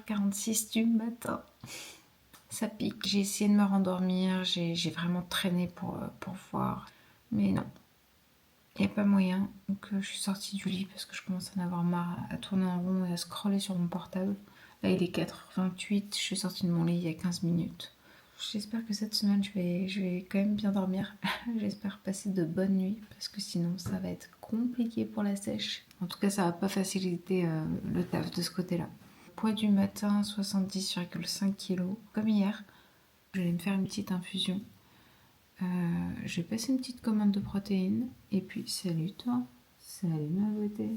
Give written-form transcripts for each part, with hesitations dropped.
6h46 du matin. Ça pique. J'ai essayé de me rendormir, j'ai vraiment traîné pour voir. Mais non, il n'y a pas moyen. Donc je suis sortie du lit parce que je commence à en avoir marre à tourner en rond et à scroller sur mon portable. Là il est 4h28, je suis sortie de mon lit il y a 15 minutes. J'espère que cette semaine je vais quand même bien dormir. J'espère passer de bonnes nuits parce que sinon ça va être compliqué pour la sèche. En tout cas ça va pas faciliter le taf de ce côté-là. Poids du matin 70,5 kg comme hier. Je vais me faire une petite infusion. Je vais passer une petite commande de protéines. Et puis salut toi. Salut ma beauté.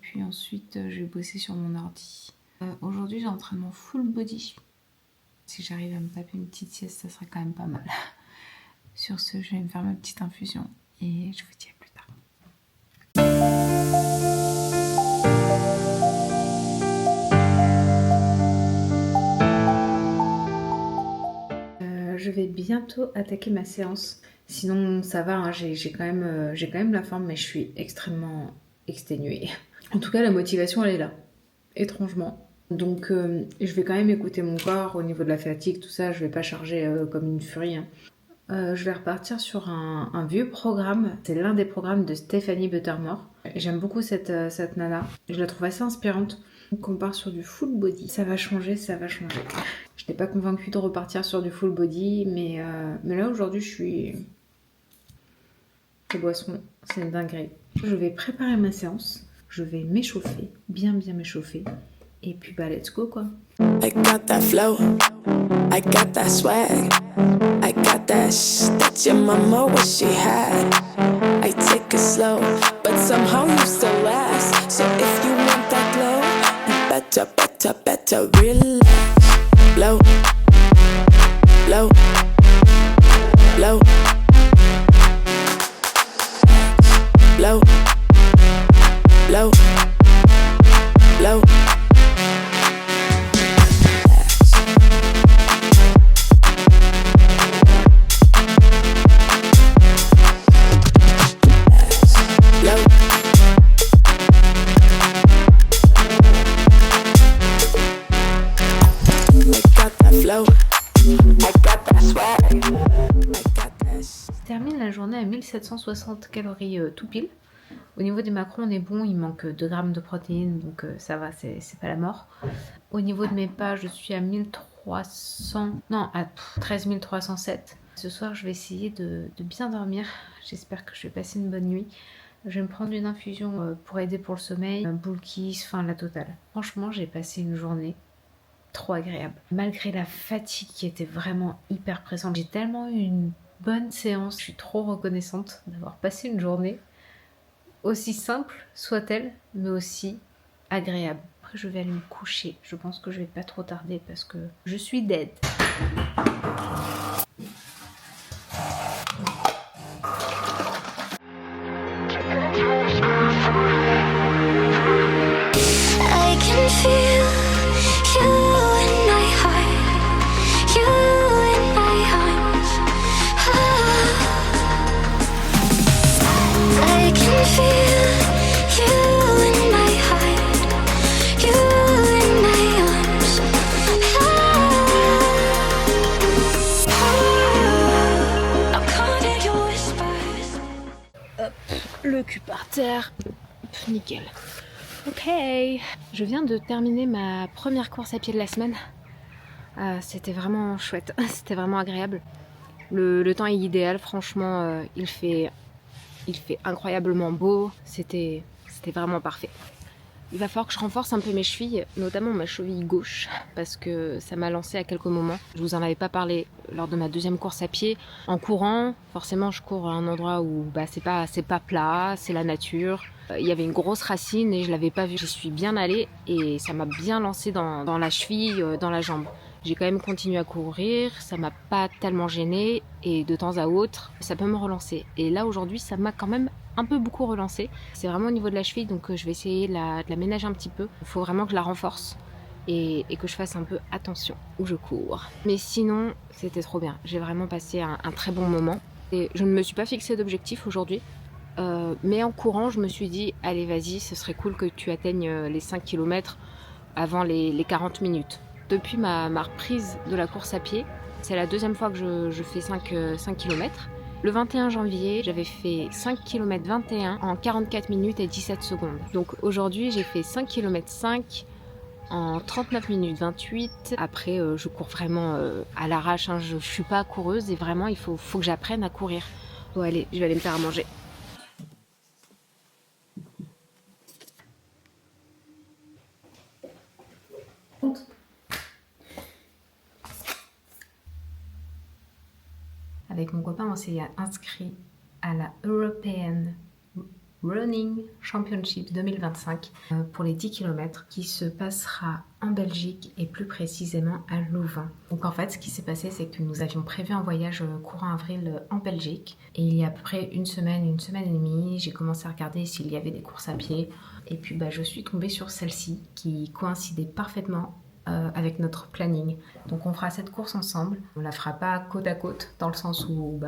Puis ensuite je vais bosser sur mon ordi. Aujourd'hui j'ai entraînement full body. Si j'arrive à me taper une petite sieste, ça serait quand même pas mal. Sur ce, je vais me faire ma petite infusion et je vous dis à plus tard. Je vais bientôt attaquer ma séance. Sinon, ça va, hein, j'ai quand même la forme, mais je suis extrêmement exténuée. En tout cas, la motivation, elle est là, étrangement. Donc je vais quand même écouter mon corps au niveau de la fatigue, tout ça, je vais pas charger comme une furie. Hein. Je vais repartir sur un vieux programme, c'est l'un des programmes de Stephanie Buttermore. J'aime beaucoup cette nana, je la trouve assez inspirante. Donc on part sur du full body, ça va changer, ça va changer. Je n'étais pas convaincue de repartir sur du full body, mais là aujourd'hui je suis... Les boissons, c'est une dinguerie. Je vais préparer ma séance, je vais m'échauffer, bien m'échauffer. Et puis bah let's go quoi. I got that flow, I got that swag, I got that that your mama wish she had. I take it slow, but somehow you still last. So if you want that glow, you better relax. Blow, blow, blow, blow, blow, blow. Je termine la journée à 1760 calories tout pile. Au niveau des macros, on est bon, il manque 2 grammes de protéines, donc ça va, c'est pas la mort. Au niveau de mes pas, je suis à 13 307. Ce soir, je vais essayer de bien dormir. J'espère que je vais passer une bonne nuit. Je vais me prendre une infusion pour aider pour le sommeil, un boule kiss, enfin la totale. Franchement, j'ai passé une journée trop agréable. Malgré la fatigue qui était vraiment hyper présente, j'ai tellement eu une bonne séance. Je suis trop reconnaissante d'avoir passé une journée aussi simple soit-elle, mais aussi agréable. Après, je vais aller me coucher. Je pense que je vais pas trop tarder parce que je suis dead. I can feel you in my heart, you in my arms. I can feel you in my heart, you in my arms. I'm caught in your whispers. Hop, le cul par terre. Nickel. Ok, je viens de terminer ma première course à pied de la semaine. C'était vraiment chouette, c'était vraiment agréable. Le temps est idéal, franchement, il fait incroyablement beau, c'était vraiment parfait. Il va falloir que je renforce un peu mes chevilles, notamment ma cheville gauche, parce que ça m'a lancé à quelques moments. Je vous en avais pas parlé lors de ma deuxième course à pied. En courant, forcément je cours à un endroit où c'est pas plat, c'est la nature. Il y avait une grosse racine et je l'avais pas vue. J'y suis bien allée et ça m'a bien lancé dans la cheville, dans la jambe. J'ai quand même continué à courir, ça m'a pas tellement gênée et de temps à autre, ça peut me relancer. Et là aujourd'hui, ça m'a quand même un peu beaucoup relancé. C'est vraiment au niveau de la cheville, donc je vais essayer de la ménager un petit peu. Il faut vraiment que je la renforce et que je fasse un peu attention où je cours. Mais sinon, c'était trop bien. J'ai vraiment passé un très bon moment. Et je ne me suis pas fixé d'objectif aujourd'hui. Mais en courant, je me suis dit, allez vas-y, ce serait cool que tu atteignes les 5 km avant les 40 minutes. Depuis ma reprise de la course à pied, c'est la deuxième fois que je fais 5 km. Le 21 janvier, j'avais fait 5 km 21 en 44 minutes et 17 secondes. Donc aujourd'hui, j'ai fait 5 km 5 en 39 minutes 28. Après, je cours vraiment à l'arrache, hein. Je suis pas coureuse et vraiment, il faut que j'apprenne à courir. Bon allez, je vais aller me faire à manger. Avec mon copain, on s'est inscrit à la European Running Championship 2025 pour les 10 km qui se passera en Belgique et plus précisément à Louvain. Donc en fait, ce qui s'est passé, c'est que nous avions prévu un voyage courant avril en Belgique et il y a à peu près une semaine et demie, j'ai commencé à regarder s'il y avait des courses à pied et puis je suis tombée sur celle-ci qui coïncidait parfaitement avec notre planning. Donc on fera cette course ensemble. On la fera pas côte à côte dans le sens où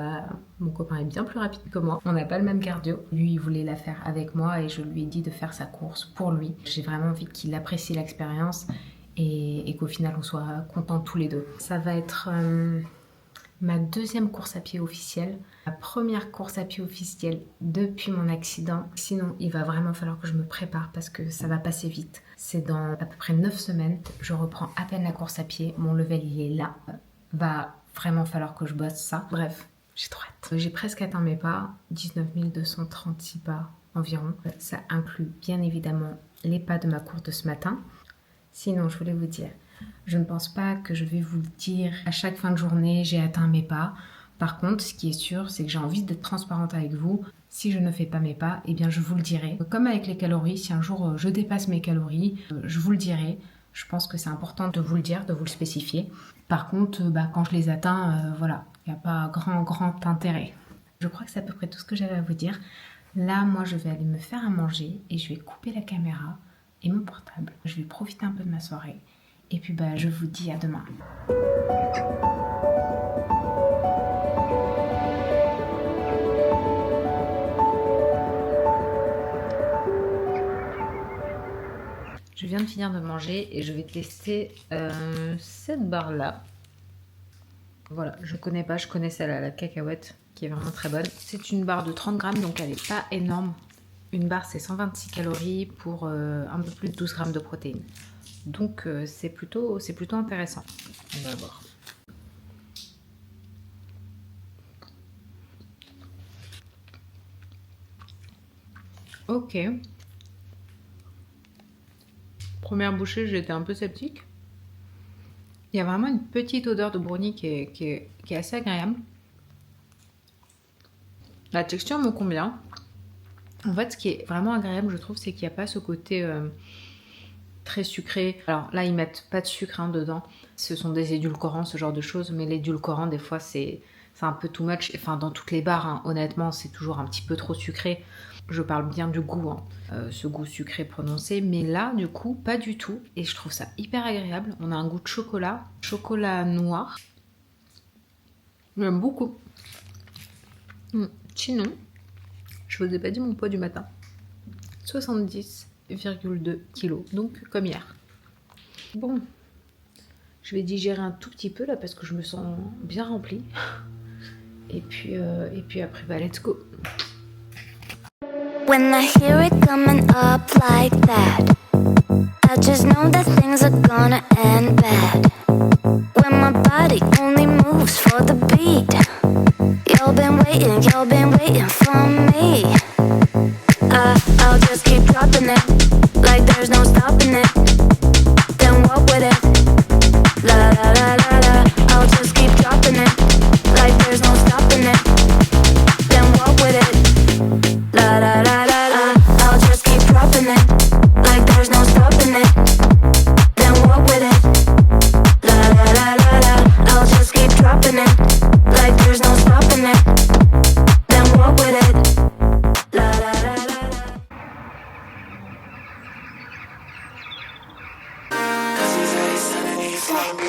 mon copain est bien plus rapide que moi. On n'a pas le même cardio. Lui, il voulait la faire avec moi et je lui ai dit de faire sa course pour lui. J'ai vraiment envie qu'il apprécie l'expérience et qu'au final on soit contents tous les deux. Ça va être ma deuxième course à pied officielle, ma première course à pied officielle depuis mon accident. Sinon, il va vraiment falloir que je me prépare parce que ça va passer vite. C'est dans à peu près 9 semaines. Je reprends à peine la course à pied. Mon level, il est là. Va vraiment falloir que je bosse ça. Bref, j'ai trop hâte. J'ai presque atteint mes pas. 19 236 pas environ. Ça inclut bien évidemment les pas de ma course de ce matin. Sinon, je voulais vous dire, je ne pense pas que je vais vous le dire à chaque fin de journée, j'ai atteint mes pas. Par contre, ce qui est sûr, c'est que j'ai envie d'être transparente avec vous. Si je ne fais pas mes pas, eh bien je vous le dirai. Comme avec les calories, si un jour je dépasse mes calories, je vous le dirai. Je pense que c'est important de vous le dire, de vous le spécifier. Par contre, quand je les atteins, voilà, il n'y a pas grand intérêt. Je crois que c'est à peu près tout ce que j'avais à vous dire. Là, moi, je vais aller me faire à manger et je vais couper la caméra et mon portable. Je vais profiter un peu de ma soirée. Et puis je vous dis à demain. Je viens de finir de manger et je vais tester cette barre là. Voilà, je connais pas, je connais celle à la cacahuète qui est vraiment très bonne. C'est une barre de 30 grammes donc elle n'est pas énorme. Une barre c'est 126 calories pour un peu plus de 12 grammes de protéines. Donc c'est plutôt intéressant. On va voir. Ok. Première bouchée, j'étais un peu sceptique. Il y a vraiment une petite odeur de brownie qui est assez agréable. La texture me convient. En fait, ce qui est vraiment agréable, je trouve, c'est qu'il n'y a pas ce côté très sucré. Alors là, ils mettent pas de sucre dedans. Ce sont des édulcorants, ce genre de choses. Mais l'édulcorant, des fois, c'est un peu too much. Enfin, dans toutes les barres, honnêtement, c'est toujours un petit peu trop sucré. Je parle bien du goût, ce goût sucré prononcé. Mais là, du coup, pas du tout. Et je trouve ça hyper agréable. On a un goût de chocolat noir. J'aime beaucoup. Sinon, je vous ai pas dit mon poids du matin. 70,2 kg, donc comme hier. Bon, je vais digérer un tout petit peu là parce que je me sens bien remplie. Et puis après, let's go. When I hear it coming up like that, I just know that things are gonna end bad. When my body only moves for the beat, you've been waiting for me. I'll just keep dropping it, like there's no stopping it. Then walk with it, la la la la la. I'll just keep dropping it, like there's no stopping it. Then walk with it, la la la la la. I'll just keep dropping it, like there's no stopping it. Then walk with it, la la la la la. I'll just keep dropping it, like there's no stopping it. Then walk with it, la la la la la.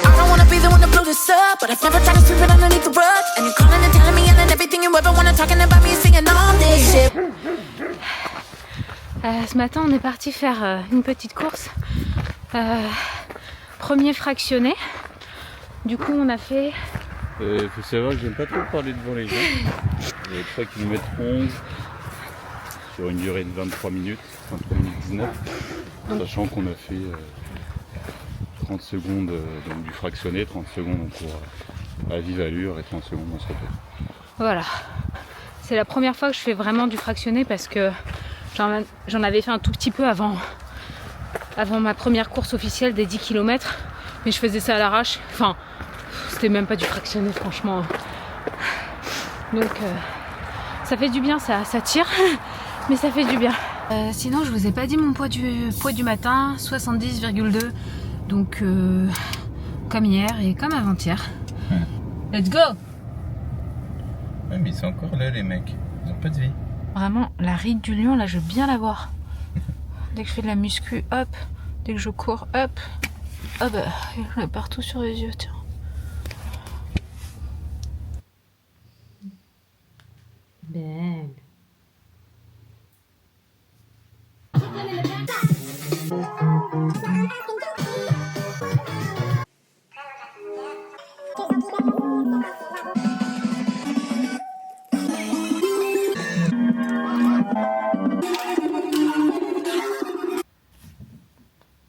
I don't wanna be the one to blow this up, but I've never tried to sweep it underneath the rug. And you're calling and telling me and then everything you ever wanna talking about me singing all this shit. Ce matin, on est parti faire une petite course Premier fractionné. Du coup, on a fait... Faut savoir que j'aime pas trop parler devant les gens. Il y a 3 km 11 sur une durée de 23 minutes 19, sachant qu'on a fait 30 secondes donc du fractionné, 30 secondes en cours à vive allure et 30 secondes en se repère. Voilà. C'est la première fois que je fais vraiment du fractionné parce que j'en avais fait un tout petit peu avant ma première course officielle des 10 km. Mais je faisais ça à l'arrache. Enfin, c'était même pas du fractionné, franchement. Donc, ça fait du bien, ça tire, mais ça fait du bien. Sinon, je vous ai pas dit mon poids du matin, 70,2. Donc, comme hier et comme avant-hier. Let's go! Ouais, mais ils sont encore là, les mecs. Ils ont pas de vie. Vraiment, la ride du lion, là, je veux bien l'avoir. Dès que je fais de la muscu, hop. Dès que je cours, hop. Ah bah, il est partout sur les yeux, tiens. Belle.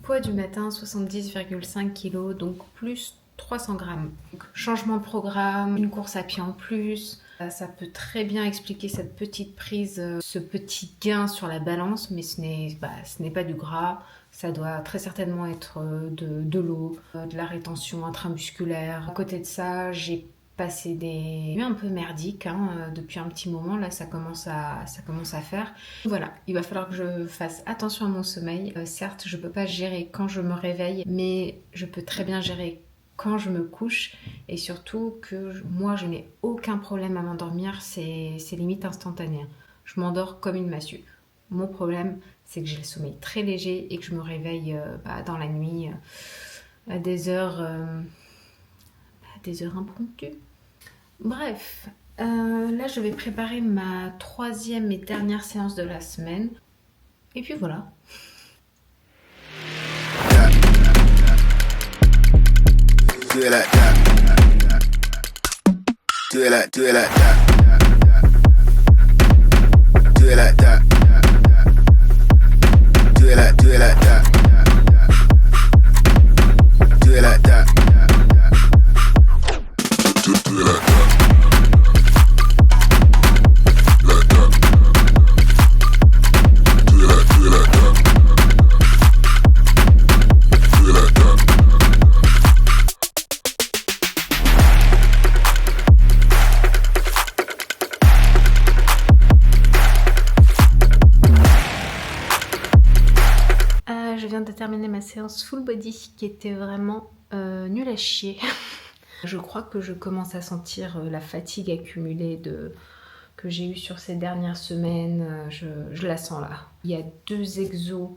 Poids du matin 70,5 kg, donc plus 300 grammes. Donc, changement de programme, une course à pied en plus. Ça peut très bien expliquer cette petite prise, ce petit gain sur la balance, mais ce n'est pas du gras. Ça doit très certainement être de l'eau, de la rétention intramusculaire. À côté de ça, j'ai passé des nuits un peu merdiques depuis un petit moment. Là, ça commence à faire. Voilà, il va falloir que je fasse attention à mon sommeil. Certes, je peux pas gérer quand je me réveille, mais je peux très bien gérer quand je me couche, et surtout que moi je n'ai aucun problème à m'endormir, c'est limite instantané. Je m'endors comme une massue. Mon problème, c'est que j'ai le sommeil très léger et que je me réveille dans la nuit à des heures impromptues. Bref, là je vais préparer ma 3e et dernière séance de la semaine. Et puis voilà. Do it like that. Do it like that. Do it like that. Do it like that. Do it like that. Do it like that. Like that. Do it like that. Do it like that. Do it like that. Je viens de terminer ma séance full body qui était vraiment nulle à chier. Je crois que je commence à sentir la fatigue accumulée que j'ai eue sur ces dernières semaines. Je la sens là. Il y a 2 exos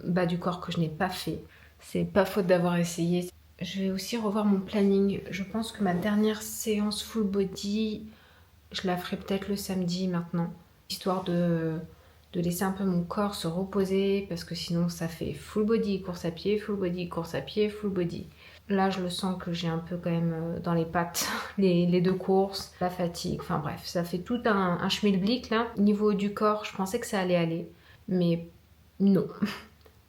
bas du corps que je n'ai pas fait. C'est pas faute d'avoir essayé. Je vais aussi revoir mon planning. Je pense que ma dernière séance full body, je la ferai peut-être le samedi maintenant, histoire de laisser un peu mon corps se reposer, parce que sinon ça fait full body, course à pied, full body, course à pied, full body. Là je le sens que j'ai un peu quand même dans les pattes les 2 courses, la fatigue, enfin bref, ça fait tout un schmilblick là. Niveau du corps, je pensais que ça allait aller, mais non.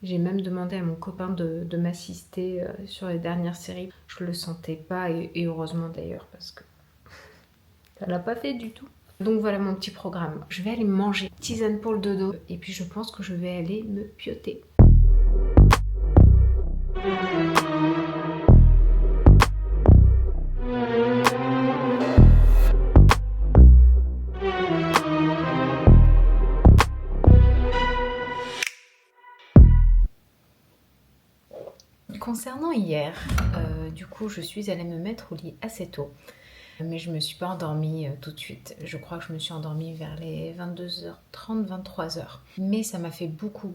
J'ai même demandé à mon copain de m'assister sur les dernières séries. Je le sentais pas, et heureusement d'ailleurs, parce que ça l'a pas fait du tout. Donc voilà mon petit programme. Je vais aller manger, tisane pour le dodo, et puis je pense que je vais aller me pioter. Concernant hier, du coup je suis allée me mettre au lit assez tôt. Mais je me suis pas endormie tout de suite. Je crois que je me suis endormie vers les 22h30, 23h. Mais ça m'a fait beaucoup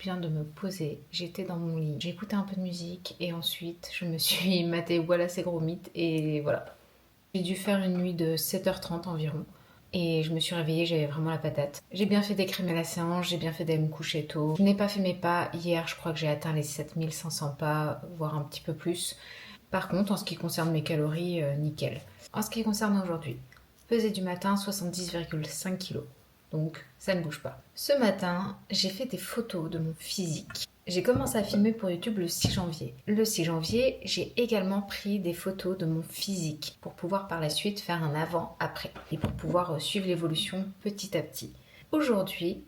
bien de me poser. J'étais dans mon lit, j'ai écouté un peu de musique et ensuite je me suis maté Voilà c'est gros mythe et voilà. J'ai dû faire une nuit de 7h30 environ. et je me suis réveillée, j'avais vraiment la patate. J'ai bien fait d'écrimer la séance, j'ai bien fait d'aller me coucher tôt. Je n'ai pas fait mes pas. Hier, je crois que j'ai atteint les 7500 pas, voire un petit peu plus. Par contre, en ce qui concerne mes calories, nickel. En ce qui concerne aujourd'hui, pesée du matin, 70,5 kg. Donc, ça ne bouge pas. Ce matin, j'ai fait des photos de mon physique. J'ai commencé à filmer pour YouTube le 6 janvier. Le 6 janvier, j'ai également pris des photos de mon physique pour pouvoir par la suite faire un avant-après et pour pouvoir suivre l'évolution petit à petit. Aujourd'hui,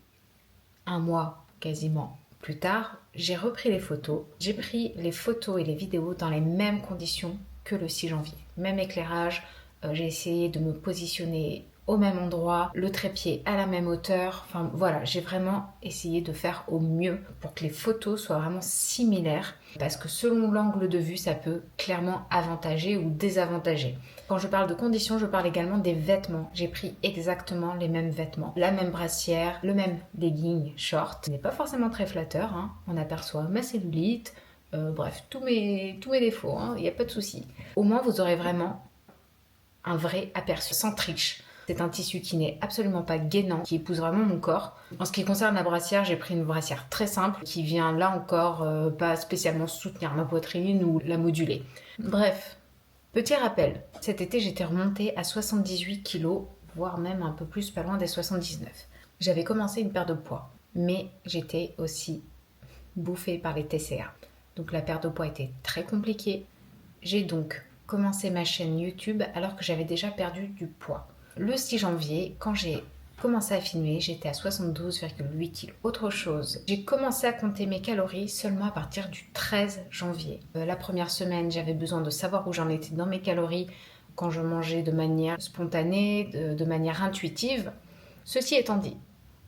un mois quasiment plus tard, j'ai repris les photos. J'ai pris les photos et les vidéos dans les mêmes conditions que le 6 janvier. Même éclairage, j'ai essayé de me positionner au même endroit, le trépied à la même hauteur. Enfin voilà, j'ai vraiment essayé de faire au mieux pour que les photos soient vraiment similaires parce que selon l'angle de vue, ça peut clairement avantager ou désavantager. Quand je parle de conditions, je parle également des vêtements. J'ai pris exactement les mêmes vêtements, la même brassière, le même legging short. Ce n'est pas forcément très flatteur, hein. On aperçoit ma cellulite, bref, tous mes défauts, il n'y a pas de souci. Au moins, vous aurez vraiment un vrai aperçu, sans triche. C'est un tissu qui n'est absolument pas gainant, qui épouse vraiment mon corps. En ce qui concerne la brassière, j'ai pris une brassière très simple qui vient là encore pas spécialement soutenir ma poitrine ou la moduler. Bref, petit rappel, cet été j'étais remontée à 78 kg, voire même un peu plus, pas loin des 79. J'avais commencé une perte de poids, mais j'étais aussi bouffée par les TCA. Donc la perte de poids était très compliquée. J'ai donc commencé ma chaîne YouTube alors que j'avais déjà perdu du poids. Le 6 janvier, quand j'ai commencé à filmer, j'étais à 72,8 kg. Autre chose, j'ai commencé à compter mes calories seulement à partir du 13 janvier. La première semaine, j'avais besoin de savoir où j'en étais dans mes calories quand je mangeais de manière spontanée, de manière intuitive. Ceci étant dit,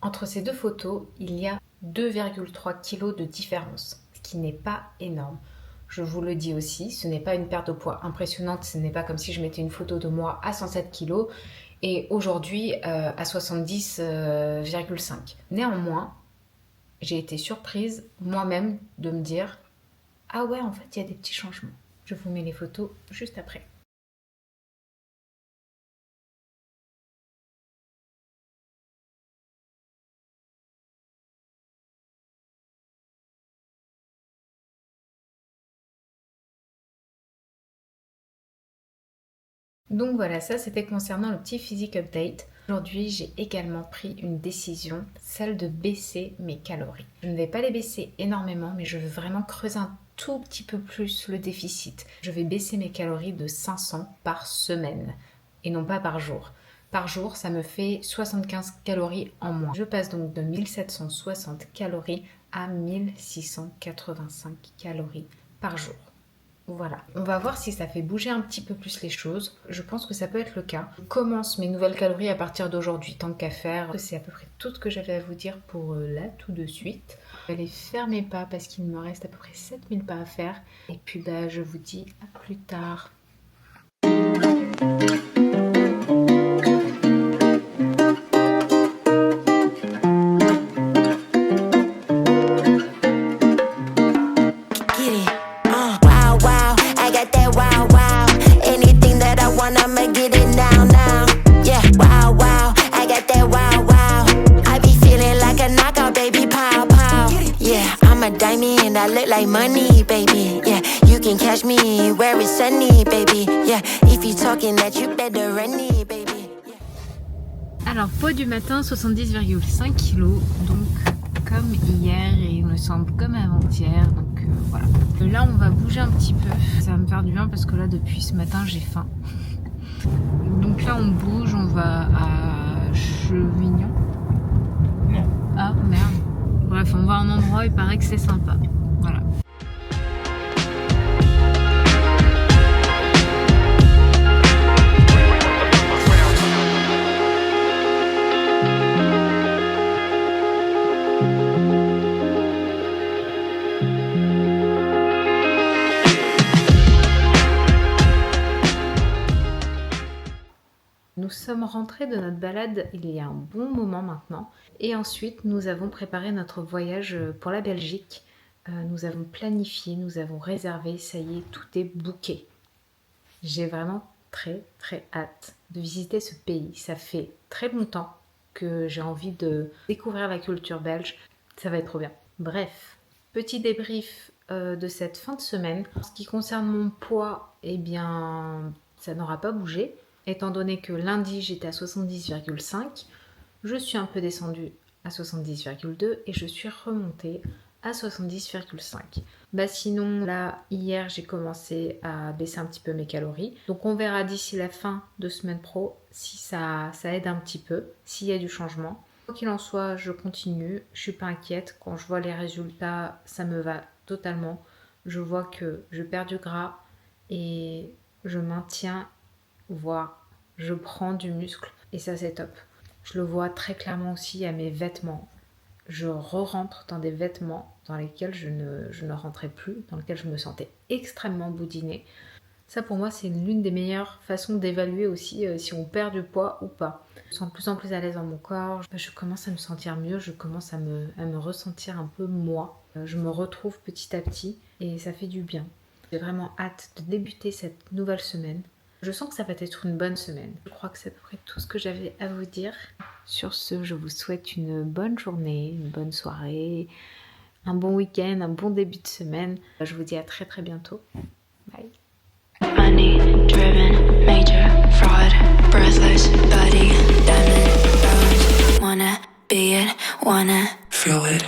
entre ces deux photos, il y a 2,3 kg de différence, ce qui n'est pas énorme. Je vous le dis aussi, ce n'est pas une perte de poids impressionnante, ce n'est pas comme si je mettais une photo de moi à 107 kg et aujourd'hui à 70,5. Néanmoins, j'ai été surprise moi-même de me dire « Ah ouais, en fait, il y a des petits changements. » Je vous mets les photos juste après. Donc voilà, ça c'était concernant le petit physique update. Aujourd'hui, j'ai également pris une décision, celle de baisser mes calories. Je ne vais pas les baisser énormément, mais je veux vraiment creuser un tout petit peu plus le déficit. Je vais baisser mes calories de 500 par semaine et non pas par jour. Par jour, ça me fait 75 calories en moins. Je passe donc de 1760 calories à 1685 calories par jour. Voilà, on va voir si ça fait bouger un petit peu plus les choses. Je pense que ça peut être le cas. Je commence mes nouvelles calories à partir d'aujourd'hui, tant qu'à faire. C'est à peu près tout ce que j'avais à vous dire pour là, tout de suite. Je vais aller faire mes pas parce qu'il me reste à peu près 7000 pas à faire. Et puis je vous dis à plus tard. I look like money, baby. Yeah, you can catch me where it's sunny, baby. Yeah, if you talking that you better run me, baby. Alors, poids du matin, 70,5 kg. Donc, comme hier et il me semble comme avant-hier. Donc, voilà. Là, on va bouger un petit peu. Ça va me faire du bien parce que là, depuis ce matin, j'ai faim. Donc là, on bouge. On va à Chevignon. Non. Ah, merde. Bref, on va à un endroit, il paraît que c'est sympa. Voilà. Nous sommes rentrés de notre balade il y a un bon moment maintenant et ensuite nous avons préparé notre voyage pour la Belgique. Nous avons planifié, nous avons réservé, ça y est, tout est booké. J'ai vraiment très très hâte de visiter ce pays. Ça fait très longtemps que j'ai envie de découvrir la culture belge. Ça va être trop bien. Bref, petit débrief de cette fin de semaine. En ce qui concerne mon poids, eh bien, ça n'aura pas bougé. Étant donné que lundi, j'étais à 70,5, je suis un peu descendue à 70,2 et je suis remontée à 70,5. Sinon, là, hier, j'ai commencé à baisser un petit peu mes calories. Donc, on verra d'ici la fin de semaine pro si ça aide un petit peu, s'il y a du changement. Quoi qu'il en soit, je continue. Je suis pas inquiète. Quand je vois les résultats, ça me va totalement. Je vois que je perds du gras et je maintiens, voire je prends du muscle. Et ça, c'est top. Je le vois très clairement aussi à mes vêtements. Je re-rentre dans des vêtements dans lesquels je ne rentrais plus, dans lesquels je me sentais extrêmement boudinée. Ça pour moi c'est l'une des meilleures façons d'évaluer aussi si on perd du poids ou pas. Je me sens de plus en plus à l'aise dans mon corps, je commence à me sentir mieux, je commence à me ressentir un peu moi. Je me retrouve petit à petit et ça fait du bien. J'ai vraiment hâte de débuter cette nouvelle semaine. Je sens que ça va être une bonne semaine. Je crois que c'est à peu près tout ce que j'avais à vous dire. Sur ce, je vous souhaite une bonne journée, une bonne soirée, un bon week-end, un bon début de semaine. Je vous dis à très très bientôt. Bye. Money driven, major fraud, breathless body, diamond bones. Wanna be it, wanna feel it.